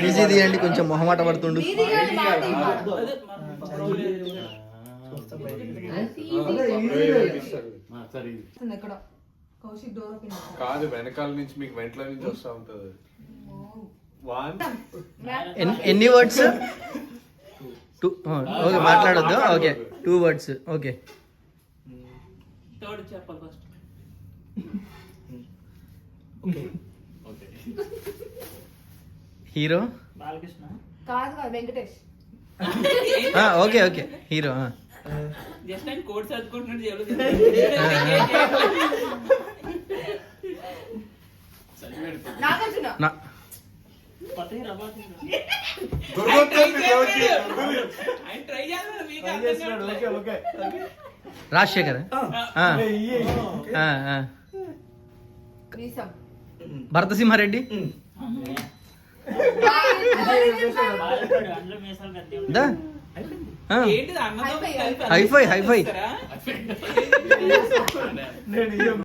Easy తీయండి, కొంచెం మొహమాట పడుతుండు. కాదు, వెనకాల నుంచి మీకు వెంటల నుంచి వస్తా ఉంటది. ఎన్ని వర్డ్స్? ఓకే, మాట్లాడొద్దు. Okay, 2 words. Okay, hero Balakrishna కాదు Venkatesh. Okay okay, hero. Nagarjuna. Rajasekhar. Bharatasimha Reddy. Hi-fi.